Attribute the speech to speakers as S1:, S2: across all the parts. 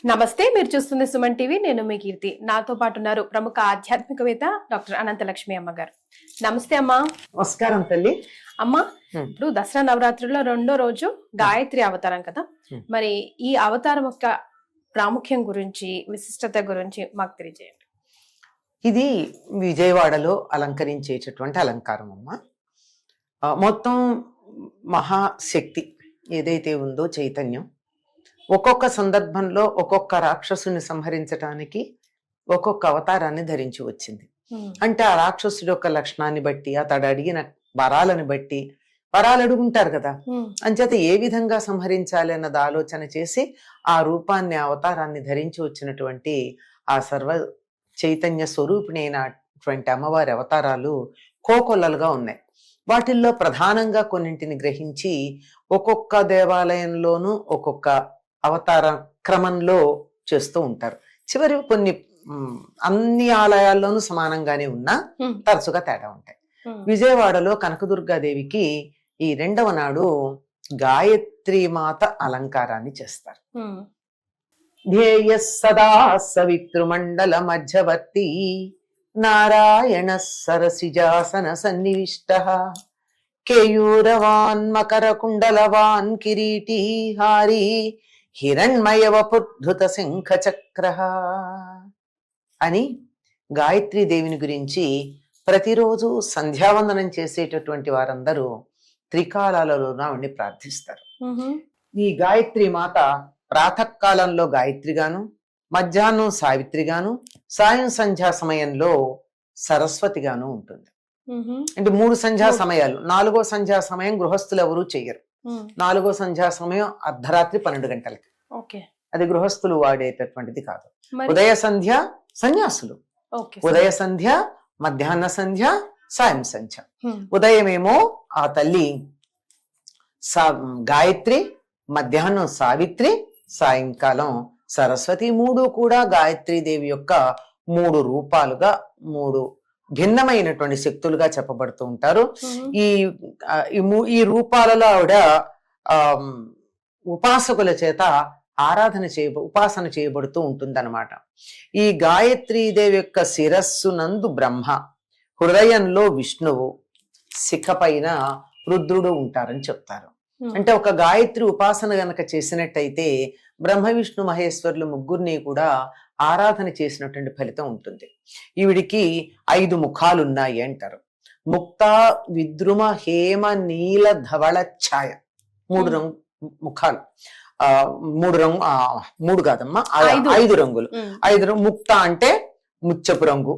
S1: నమస్తే, మీరు చూస్తుంది సుమన్ టీవీ. నేను మీ కీర్తి. నాతో పాటు ఉన్నారు ప్రముఖ ఆధ్యాత్మికవేత్త డాక్టర్ అనంతలక్ష్మి అమ్మగారు. నమస్తే అమ్మా.
S2: నమస్కారం తల్లి.
S1: అమ్మా, ఇప్పుడు దసరా నవరాత్రుల్లో రెండో రోజు గాయత్రి అవతారం కదా, మరి ఈ అవతారం యొక్క ప్రాముఖ్యం గురించి, విశిష్టత గురించి మాకు తెలియజేయండి.
S2: ఇది విజయవాడలో అలంకరించేటటువంటి అలంకారం అమ్మ. మొత్తం మహాశక్తి ఏదైతే ఉందో చైతన్యం ఒక్కొక్క సందర్భంలో ఒక్కొక్క రాక్షసుని సంహరించడానికి ఒక్కొక్క అవతారాన్ని ధరించి వచ్చింది. అంటే ఆ రాక్షసుడి యొక్క లక్షణాన్ని బట్టి, అతడు అడిగిన వరాలను బట్టి, వరాలు అడుగుంటారు కదా, అంచేత ఏ విధంగా సంహరించాలి అన్నది ఆలోచన చేసి ఆ రూపాన్ని, అవతారాన్ని ధరించి వచ్చినటువంటి ఆ సర్వ చైతన్య స్వరూపిణి అయినటువంటి అమ్మవారి అవతారాలు కోకొల్లలుగా ఉన్నాయి. వాటిల్లో ప్రధానంగా కొన్నింటిని గ్రహించి ఒక్కొక్క దేవాలయంలోనూ ఒక్కొక్క అవతార క్రమంలో చేస్తూ ఉంటారు. చివరి కొన్ని అన్ని ఆలయాల్లోనూ సమానంగానే ఉన్నా తరచుగా తేడా ఉంటాయి. విజయవాడలో కనకదుర్గాదేవికి ఈ రెండవ నాడు గాయత్రీ మాత అలంకారాన్ని చేస్తారు. ధ్యేయ సదా సవితృమండల మధ్యవర్తి నారాయణ సరసిజాసన సన్నివిష్ట కేయూరవాన్ మకర కుండలవాన్ కిరీటీ హారీ హిరణ్మయవపుద్ధృత శంఖ చక్ర అని గాయత్రీ దేవిని గురించి ప్రతిరోజు సంధ్యావందనం చేసేటటువంటి వారందరూ త్రికాలాలలోన ఉండి ప్రార్థిస్తారు. ఈ గాయత్రి మాత ప్రాతకాలంలో గాయత్రిగాను, మధ్యాహ్నం సావిత్రిగాను, సాయం సంధ్యా సమయంలో సరస్వతిగాను ఉంటుంది. అంటే 3 సంధ్యా సమయాలు. 4వ సంధ్యా సమయం గృహస్థులు ఎవరూ చెయ్యరు. 4వ సంధ్యా సమయం అర్ధరాత్రి 12 గంటలకి. అది గృహస్థులు వాడేటటువంటిది కాదు. ఉదయ సంధ్య సన్యాసులు, ఉదయ సంధ్య, మధ్యాహ్న సంధ్య, సాయం సంధ్య. ఉదయమేమో ఆ తల్లి గాయత్రి, మధ్యాహ్నం సావిత్రి, సాయంకాలం సరస్వతి. 3 కూడా గాయత్రీ దేవి యొక్క 3 రూపాలుగా, 3 భిన్నమైనటువంటి శక్తులుగా చెప్పబడుతూ ఉంటారు. ఈ రూపాలలో ఆవిడ ఉపాసకుల చేత ఉపాసన చేయబడుతూ ఉంటుందన్నమాట. ఈ గాయత్రీదేవి యొక్క శిరస్సు నందు బ్రహ్మ, హృదయంలో విష్ణువు, శిఖ పైన రుద్రుడు ఉంటారని చెప్తారు. అంటే ఒక గాయత్రి ఉపాసన గనక చేసినట్టయితే బ్రహ్మ విష్ణు మహేశ్వరులు ముగ్గురిని కూడా ఆరాధన చేసినటువంటి ఫలితం ఉంటుంది. ఈవిడికి 5 ముఖాలున్నాయి అంటారు. ముక్త, విద్రుమ, హేమ, నీల, ధవళ, ఛాయ. 3 ముఖాలు. 3 కాదమ్మా, 5 రంగులు. 5 ముక్త అంటే ముచ్చపు రంగు.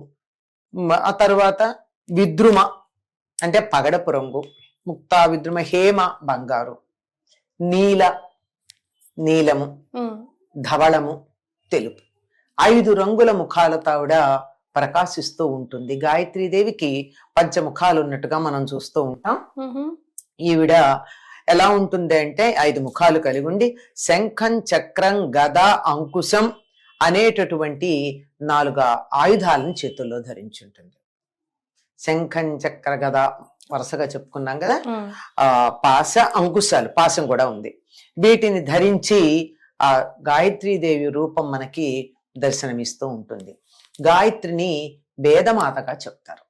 S2: ఆ తర్వాత విద్రుమ అంటే పగడపు రంగు. ముక్త, విద్రుమ. హేమ బంగారు. నీలము, ధవళము తెలుపు. 5 రంగుల ముఖాలతో ఆవిడ ప్రకాశిస్తూ ఉంటుంది. గాయత్రీదేవికి 5 ముఖాలు ఉన్నట్టుగా మనం చూస్తూ ఉంటాం. ఈవిడ ఎలా ఉంటుంది అంటే 5 ముఖాలు కలిగి ఉండి శంఖం, చక్రం, గద, అంకుశం అనేటటువంటి 4 ఆయుధాలను చేతుల్లో ధరించుంటుంది. శంఖం, చక్ర, గద వరుసగా చెప్పుకున్నాం కదా. పాశ, అంకుశాలు, పాశం కూడా ఉంది. వీటిని ధరించి ఆ గాయత్రీదేవి రూపం మనకి దర్శనమిస్తూ ఉంటుంది. గాయత్రిని వేదమాతగా చెప్తారు.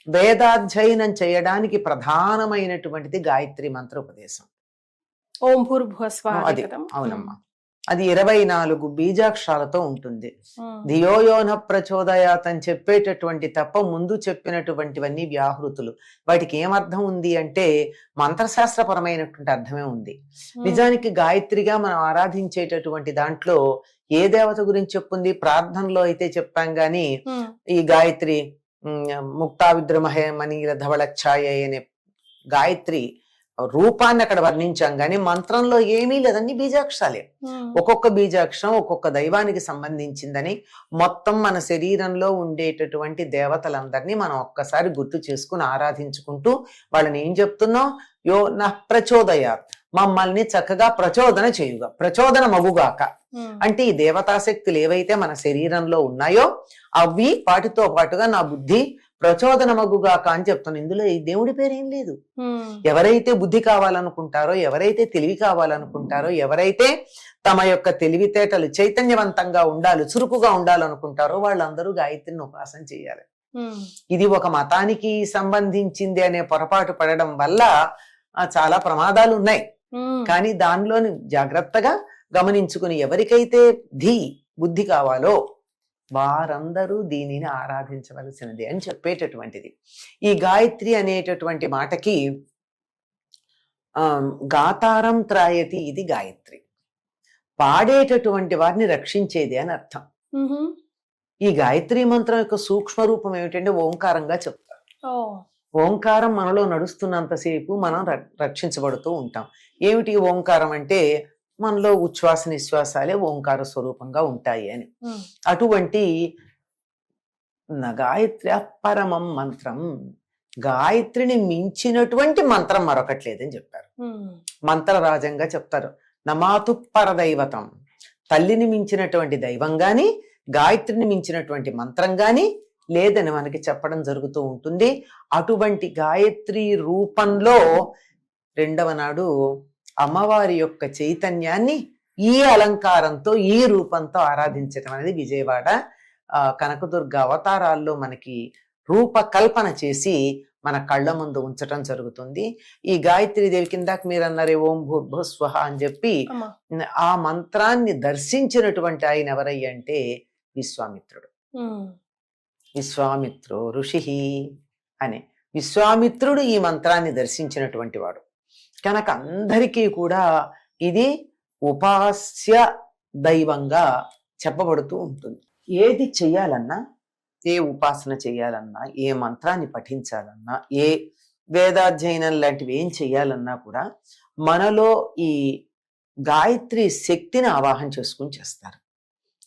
S2: వేదాధ్యయనం చేయడానికి ప్రధానమైనటువంటిది గాయత్రి మంత్ర ఉపదేశం.
S1: ఓం భూర్భువః స్వః.
S2: అది అవునమ్మా. అది 24 బీజాక్షరాలతో ఉంటుంది. ధియోయోన ప్రచోదయాత్ అని చెప్పేటటువంటి తప్ప ముందు చెప్పినటువంటివన్నీ వ్యాహృతులు. వాటికి ఏమర్థం ఉంది అంటే మంత్రశాస్త్రపరమైనటువంటి అర్థమే ఉంది. నిజానికి గాయత్రిగా మనం ఆరాధించేటటువంటి దాంట్లో ఏ దేవత గురించి చెప్పుంది? ప్రార్థనలో అయితే చెప్పాం గాని ఈ గాయత్రి ముక్తా విద్రుమహే మనీల ధవళ ఛాయ అనే గాయత్రి రూపాన్ని అక్కడ వర్ణించాం గాని మంత్రంలో ఏమీ లేదని బీజాక్షరాలే. ఒక్కొక్క బీజాక్షరం ఒక్కొక్క దైవానికి సంబంధించిందని మొత్తం మన శరీరంలో ఉండేటటువంటి దేవతలందరినీ మనం ఒక్కసారి గుర్తు చేసుకుని ఆరాధించుకుంటూ వాళ్ళని ఏం చెప్తున్నాం? యో నః ప్రచోదయాత్, మమ్మల్ని చక్కగా ప్రచోదన చేయుగా, ప్రచోదన మగుగాక. అంటే ఈ దేవతాశక్తులు ఏవైతే మన శరీరంలో ఉన్నాయో అవి వాటితో పాటుగా నా బుద్ధి ప్రచోదనమగుగాక అని చెప్తాను. ఇందులో ఈ దేవుడి పేరేం లేదు. ఎవరైతే బుద్ధి కావాలనుకుంటారో, ఎవరైతే తెలివి కావాలనుకుంటారో, ఎవరైతే తమ యొక్క తెలివితేటలు చైతన్యవంతంగా ఉండాలి, చురుకుగా ఉండాలనుకుంటారో వాళ్ళందరూ గాయత్రిని ఉపాసన చేయాలి. ఇది ఒక మతానికి సంబంధించింది అనే పొరపాటు పడడం వల్ల చాలా ప్రమాదాలు ఉన్నాయి. కానీ దానిలోని జాగ్రత్తగా గమనించుకుని ఎవరికైతే బుద్ధి కావాలో వారందరూ దీనిని ఆరాధించవలసినది అని చెప్పేటటువంటిది. ఈ గాయత్రి అనేటటువంటి మాటకి గాతారం త్రాయతి, ఇది గాయత్రి, పాడేటటువంటి వారిని రక్షించేది అని అర్థం. ఈ గాయత్రి మంత్రం యొక్క సూక్ష్మ రూపం ఏమిటంటే ఓంకారంగా చెప్తారు. ఓంకారం మనలో నడుస్తున్నంతసేపు మనం రక్షించబడుతూ ఉంటాం. ఏమిటి ఓంకారం అంటే మనలో ఉచ్ఛ్వాస నిశ్వాసాలే ఓంకార స్వరూపంగా ఉంటాయి అని. అటువంటి గాయత్రి పరమం మంత్రం, గాయత్రిని మించినటువంటి మంత్రం మరొకటి లేదని చెప్పారు. మంత్రరాజంగా చెప్తారు. నమాతు పరదైవతం, తల్లిని మించినటువంటి దైవం గాని గాయత్రిని మించినటువంటి మంత్రం గాని లేదని మనకి చెప్పడం జరుగుతూ ఉంటుంది. అటువంటి గాయత్రి రూపంలో రెండవ నాడు అమ్మవారి యొక్క చైతన్యాన్ని ఈ అలంకారంతో, ఈ రూపంతో ఆరాధించడం అనేది విజయవాడ కనకదుర్గ అవతారాల్లో మనకి రూపకల్పన చేసి మన కళ్ళ ముందు ఉంచటం జరుగుతుంది. ఈ గాయత్రి దేవి కిందాక మీరు అన్నారే ఓం భూర్భువ స్వహ అని చెప్పి, ఆ మంత్రాన్ని దర్శించినటువంటి ఆయన ఎవరయ్య అంటే విశ్వామిత్రుడు. విశ్వామిత్రో ఋషి అనే విశ్వామిత్రుడు ఈ మంత్రాన్ని దర్శించినటువంటి వాడు కనుక అందరికీ కూడా ఇది ఉపాస్య దైవంగా చెప్పబడుతూ ఉంటుంది. ఏది చెయ్యాలన్నా, ఏ ఉపాసన చేయాలన్నా, ఏ మంత్రాన్ని పఠించాలన్నా, ఏ వేదాధ్యయనం లాంటివి ఏం చెయ్యాలన్నా కూడా మనలో ఈ గాయత్రి శక్తిని ఆవాహన చేసుకుని చేస్తారు.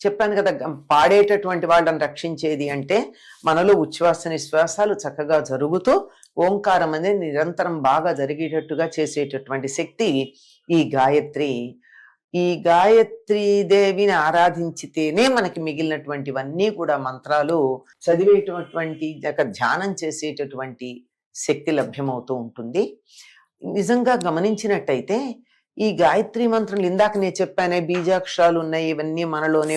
S2: చెప్పాను కదా, పాడేటటువంటి వాళ్ళని రక్షించేది అంటే మనలో ఉచ్ఛ్వాస నిశ్వాసాలు చక్కగా జరుగుతూ ఓంకారం అనేది నిరంతరం బాగా జరిగేటట్టుగా చేసేటటువంటి శక్తి ఈ గాయత్రి. ఈ గాయత్రీ దేవిని ఆరాధించితేనే మనకి మిగిలినటువంటివన్నీ కూడా మంత్రాలు చదివేటటువంటి ధ్యానం చేసేటటువంటి శక్తి లభ్యమవుతూ ఉంటుంది. నిజంగా గమనించినట్టయితే ఈ గాయత్రి మంత్రాలు ఇందాక నేను చెప్పానే బీజాక్షరాలు ఉన్నాయి, ఇవన్నీ మనలోనే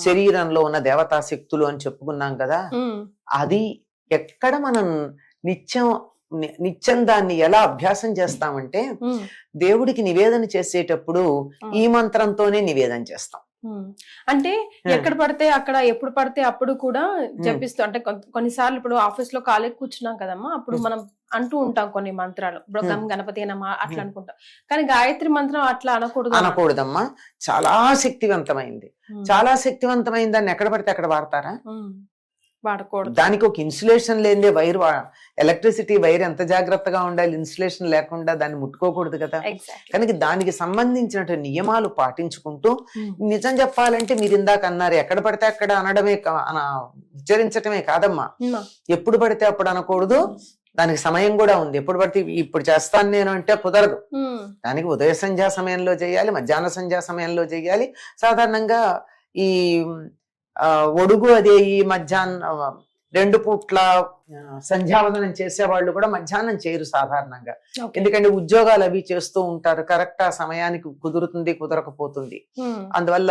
S2: శరీరంలో ఉన్న దేవతా శక్తులు అని చెప్పుకున్నాం కదా. అది ఎక్కడ మనం నిత్యం దాన్ని ఎలా అభ్యాసం చేస్తామంటే దేవుడికి నివేదన చేసేటప్పుడు ఈ మంత్రంతోనే నివేదన చేస్తాం.
S1: అంటే ఎక్కడ పడితే అక్కడ, ఎప్పుడు పడితే అప్పుడు కూడా జపిస్తూ, అంటే కొన్నిసార్లు ఇప్పుడు ఆఫీస్ లో ఖాళీ కూర్చున్నాం కదమ్మా, అప్పుడు మనం అంటూ ఉంటాం కొన్ని మంత్రాలు, గణపతి నమః అట్లా అనుకుంటాం. కానీ గాయత్రి మంత్రం అట్లా
S2: అనకూడదమ్మా. చాలా శక్తివంతమైంది, చాలా శక్తివంతమైంది. దాన్ని ఎక్కడ పడితే అక్కడ వాడతారా?
S1: వాడకూడదు.
S2: దానికి ఒక ఇన్సులేషన్ లేదే వైర్, ఎలక్ట్రిసిటీ వైర్ ఎంత జాగ్రత్తగా ఉండాలి, ఇన్సులేషన్ లేకుండా దాన్ని ముట్టుకోకూడదు కదా. కనుక దానికి సంబంధించిన నియమాలు పాటించుకుంటూ, నిజం చెప్పాలంటే మీరు ఇందాక అన్నారు ఎక్కడ పడితే అక్కడ అనడమే, ఉచ్చరించటమే కాదమ్మా, ఎప్పుడు పడితే అప్పుడు అనకూడదు. దానికి సమయం కూడా ఉంది. ఎప్పుడు పడితే ఇప్పుడు చేస్తాను నేను అంటే కుదరదు. దానికి ఉదయ సంధ్యా సమయంలో చేయాలి, మధ్యాహ్న సంధ్యా సమయంలో చేయాలి. సాధారణంగా ఈ ఒడుగు అదే ఈ మధ్యాహ్నం 2 పూట్ల సంధ్యావందనం చేసేవాళ్ళు కూడా మధ్యాహ్నం చేయరు సాధారణంగా. ఎందుకంటే ఉద్యోగాలు అవి చేస్తూ ఉంటారు, కరెక్ట్ ఆ సమయానికి కుదురుతుంది, కుదరకపోతుంది. అందువల్ల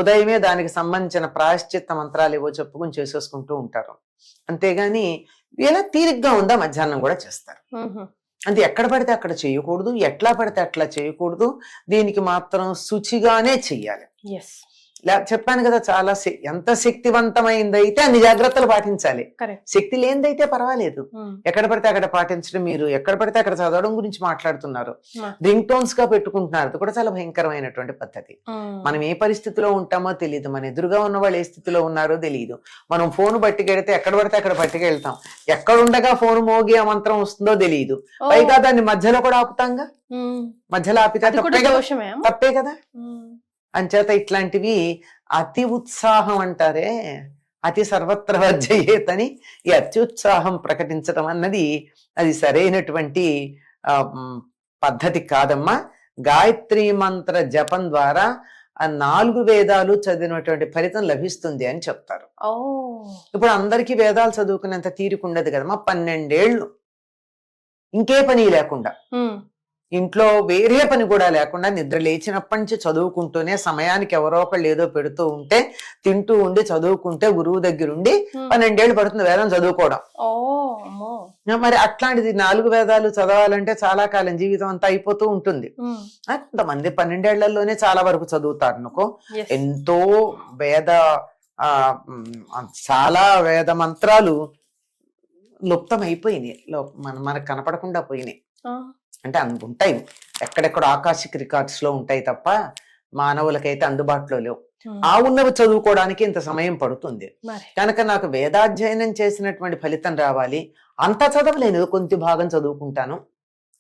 S2: ఉదయమే దానికి సంబంధించిన ప్రాయశ్చిత్త మంత్రాలు ఏవో చెప్పుకుని చేసేసుకుంటూ ఉంటారు. అంతేగాని ఇలా తీరిగ్గా ఉందా మధ్యాహ్నం కూడా చేస్తారు. అంటే ఎక్కడ పడితే అక్కడ చేయకూడదు, ఎట్లా పడితే అట్లా చేయకూడదు. దీనికి మాత్రం శుచిగానే చెయ్యాలి. చెప్పాను కదా, చాలా ఎంత శక్తివంతమైందైతే అన్ని జాగ్రత్తలు పాటించాలి. శక్తి లేనిదైతే పర్వాలేదు, ఎక్కడ పడితే అక్కడ పాటించడం. మీరు ఎక్కడ పడితే అక్కడ చదవడం గురించి మాట్లాడుతున్నారు, రింగ్ టోన్స్ గా పెట్టుకుంటున్నారు. అది కూడా చాలా భయంకరమైనటువంటి పద్ధతి. మనం ఏ పరిస్థితిలో ఉంటామో తెలియదు, మన ఎదురుగా ఉన్న వాళ్ళు ఏ స్థితిలో ఉన్నారో తెలియదు. మనం ఫోన్ పట్టుకెడితే ఎక్కడ పడితే అక్కడ పట్టుకెళ్తాం, ఎక్కడుండగా ఫోన్ మోగి ఆ మంత్రం వస్తుందో తెలియదు. పైగా దాన్ని మధ్యలో కూడా ఆపుతాంగా, మధ్యలో ఆపితే తప్పే కదా. అంచేత ఇట్లాంటివి అతి ఉత్సాహం అంటారే, అతి సర్వత్ర వర్జయేతని ఈ అత్యుత్సాహం ప్రకటించడం అన్నది అది సరైనటువంటి పద్ధతి కాదమ్మా. గాయత్రి మంత్ర జపం ద్వారా ఆ 4 వేదాలు చదివినటువంటి ఫలితం లభిస్తుంది అని చెప్తారు.
S1: ఓ
S2: ఇప్పుడు అందరికీ వేదాలు చదువుకునేంత తీరిక ఉండదు కదమ్మా. 12 ఏళ్ళు ఇంకే పని లేకుండా, ఇంట్లో వేరే పని కూడా లేకుండా, నిద్ర లేచినప్పటి నుంచి చదువుకుంటూనే, సమయానికి ఎవరో ఒకళ్ళు ఏదో పెడుతూ ఉంటే తింటూ ఉండి చదువుకుంటే, గురువు దగ్గరుండి 12 ఏళ్ళు పడుతుంది వేదం చదువుకోవడం. మరి అట్లాంటిది 4 వేదాలు చదవాలంటే చాలా కాలం, జీవితం అంతా అయిపోతూ ఉంటుంది. కొంతమంది 12 ఏళ్లలోనే చాలా వరకు చదువుతారు అనుకో. ఎంతో వేద చాలా వేద మంత్రాలు లుప్తం అయిపోయినాయి, మనకు కనపడకుండా పోయినాయి. అంటే ఉంటాయి ఎక్కడెక్కడ ఆకాశిక్ రికార్డ్స్ లో ఉంటాయి తప్ప మానవులకైతే అందుబాటులో లేవు. ఆ ఉన్నవి చదువుకోవడానికి ఇంత సమయం పడుతుంది. కనుక నాకు వేదాధ్యయనం చేసినటువంటి ఫలితం రావాలి, అంతా చదవలేను, కొంత భాగం చదువుకుంటాను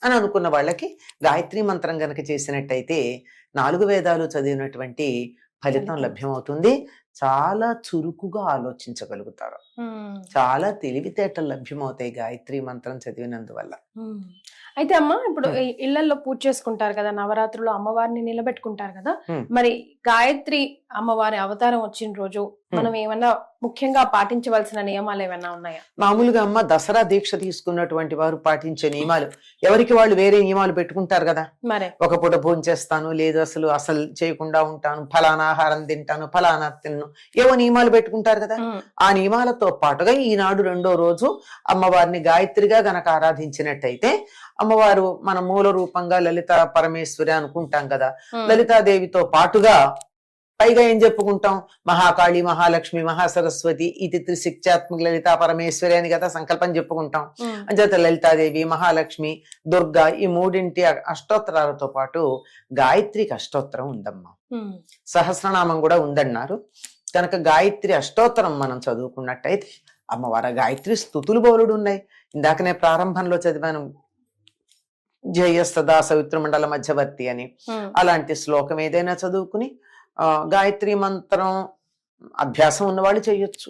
S2: అని అనుకున్న వాళ్ళకి గాయత్రి మంత్రం గనక చేసినట్టయితే 4 వేదాలు చదివినటువంటి ఫలితం లభ్యమవుతుంది. చాలా చురుకుగా ఆలోచించగలుగుతారు, చాలా తెలివితేటలు లభ్యమవుతాయి గాయత్రి మంత్రం చదివినందువల్ల.
S1: అయితే అమ్మ, ఇప్పుడు ఇళ్లలో పూజ చేసుకుంటారు కదా, నవరాత్రులు అమ్మవారిని నిలబెట్టుకుంటారు కదా, మరి గాయత్రి అమ్మవారి అవతారం వచ్చిన రోజు మనం ఏమన్నా ముఖ్యంగా పాటించవలసిన నియమాలు ఏమైనా ఉన్నాయా?
S2: మామూలుగా అమ్మ దసరా దీక్ష తీసుకున్నటువంటి వారు పాటించే నియమాలు, ఎవరికి వాళ్ళు వేరే నియమాలు పెట్టుకుంటారు కదా.
S1: మరి ఒక
S2: పూట భోజనం చేస్తాను, లేదు అసలు చేయకుండా ఉంటాను, ఫలానా ఆహారం తింటాను, ఫలానా తిన్ను, ఏవో నియమాలు పెట్టుకుంటారు కదా. ఆ నియమాలతో పాటుగా ఈనాడు 2వ రోజు అమ్మవారిని గాయత్రిగా గనక ఆరాధించినట్టయితే, అమ్మవారు మన మూల రూపంగా లలిత పరమేశ్వరి అనుకుంటాం కదా, లలితాదేవితో పాటుగా పైగా ఏం చెప్పుకుంటాం, మహాకాళి, మహాలక్ష్మి, మహాసరస్వతి, ఇది త్రిశక్త్యాత్మక లలితా పరమేశ్వరి అని కదా సంకల్పం చెప్పుకుంటాం. అంచేత లలితాదేవి, మహాలక్ష్మి, దుర్గా, ఈ 3 అష్టోత్తరాలతో పాటు గాయత్రికి అష్టోత్తరం ఉందమ్మా. సహస్రనామం కూడా ఉందన్నారు. కనుక గాయత్రి అష్టోత్తరం మనం చదువుకున్నట్టయితే అమ్మవారి గాయత్రి స్తుతులు బోలుడు ఉన్నాయి. ఇందాకనే ప్రారంభంలో చదివాను, జయస్తదా సవిత్రమండల మధ్యవర్తి అని. అలాంటి శ్లోకం ఏదైనా చదువుకుని గాయత్రి మంత్రం అభ్యాసం ఉన్నవాళ్ళు చేయొచ్చు,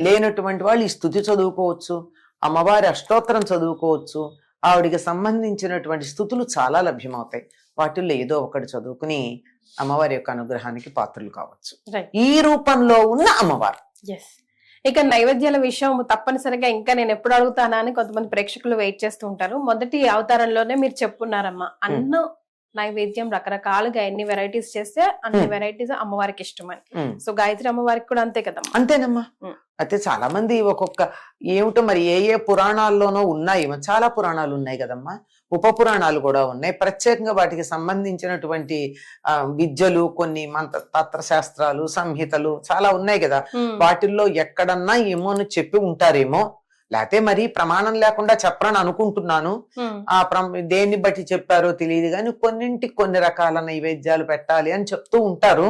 S2: లేనటువంటి వాళ్ళు ఈ స్తుతి చదువుకోవచ్చు, అమ్మవారి అష్టోత్తరం చదువుకోవచ్చు. ఆవిడికి సంబంధించినటువంటి స్తుతులు చాలా లభ్యమవుతాయి. వాటిల్లో ఏదో ఒకటి చదువుకుని అమ్మవారి యొక్క అనుగ్రహానికి పాత్రలు కావచ్చు, ఈ రూపంలో ఉన్న అమ్మవారు.
S1: ఇక నైవేద్యాల విషయం తప్పనిసరిగా ఇంకా నేను ఎప్పుడు అడుగుతానా అని కొంతమంది ప్రేక్షకులు వెయిట్ చేస్తూ ఉంటారు. మొదటి అవతారంలోనే మీరు చెప్పున్నారమ్మా, అన్నం నైవేద్యం రకరకాలుగా ఎన్ని వెరైటీస్ చేస్తే అన్ని వెరైటీస్ అమ్మవారికి ఇష్టమని. సో గాయత్రి అమ్మవారికి కూడా అంతే కదమ్మా?
S2: అంతేనమ్మా. అయితే చాలా మంది ఒక్కొక్క ఏమిటో మరి ఏ పురాణాల్లోనో ఉన్నాయి, చాలా పురాణాలు ఉన్నాయి కదమ్మా, ఉప పురాణాలు కూడా ఉన్నాయి. ప్రత్యేకంగా వాటికి సంబంధించినటువంటి విద్యలు, కొన్ని తంత్రశాస్త్రాలు, సంహితలు చాలా ఉన్నాయి కదా. వాటిల్లో ఎక్కడన్నా ఏమో అని చెప్పి ఉంటారేమో, లేకపోతే మరి ప్రమాణం లేకుండా చెప్పరని అనుకుంటున్నాను. ఆ దేన్ని బట్టి చెప్పారో తెలియదు కానీ కొన్ని రకాల నైవేద్యాలు పెట్టాలి అని చెప్తూ ఉంటారు.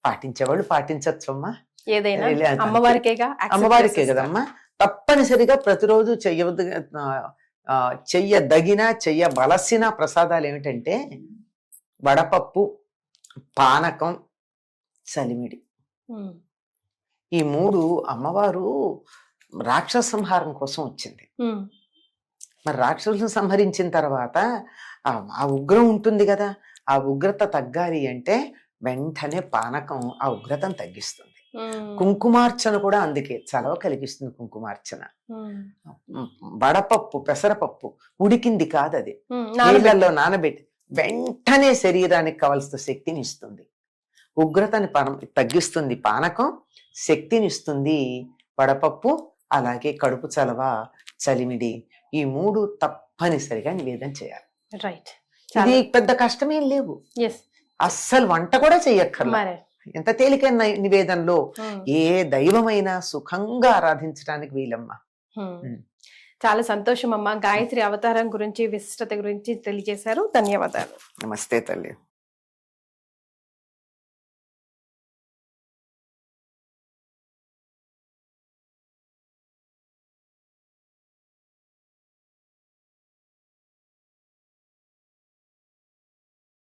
S2: పాటించేవాళ్ళు పాటించచ్చమ్మా,
S1: ఏదైనా అమ్మవారికే
S2: కదమ్మా. తప్పనిసరిగా ప్రతిరోజు చెయ్యదగిన చెయ్యవలసిన ప్రసాదాలు ఏమిటంటే వడపప్పు, పానకం, చలిమిడి. ఈ 3 అమ్మవారు రాక్షస సంహారం కోసం వచ్చింది. మరి రాక్షసులను సంహరించిన తర్వాత ఆ ఉగ్రం ఉంటుంది కదా, ఆ ఉగ్రత తగ్గాలి అంటే వెంటనే పానకం ఆ ఉగ్రతను తగ్గిస్తుంది. కుంకుమార్చన కూడా అందుకే చలవ కలిగిస్తుంది కుంకుమార్చన. వడపప్పు, పెసరపప్పు ఉడికింది కాదు, అది నీళ్ళల్లో నానబెట్టి వెంటనే శరీరానికి కావలసిన శక్తిని ఇస్తుంది. ఉగ్రతని తగ్గిస్తుంది పానకం, శక్తినిస్తుంది వడపప్పు, అలాగే కడుపు చలవ, చలిమిడి. ఈ 3 తప్పనిసరిగా నివేదన చేయాలి.
S1: రైట్.
S2: ఇది పెద్ద కష్టమేం లేవు, అస్సలు వంట కూడా చెయ్యక్కర్లా. ఎంత తేలికైన నివేదనలో ఏ దైవమైనా సుఖంగా ఆరాధించడానికి వీలమ్మా.
S1: చాలా సంతోషం అమ్మా. గాయత్రి అవతారం గురించి, విశిష్టత గురించి తెలియజేశారు. ధన్యవాదాలు.
S2: నమస్తే తల్లి.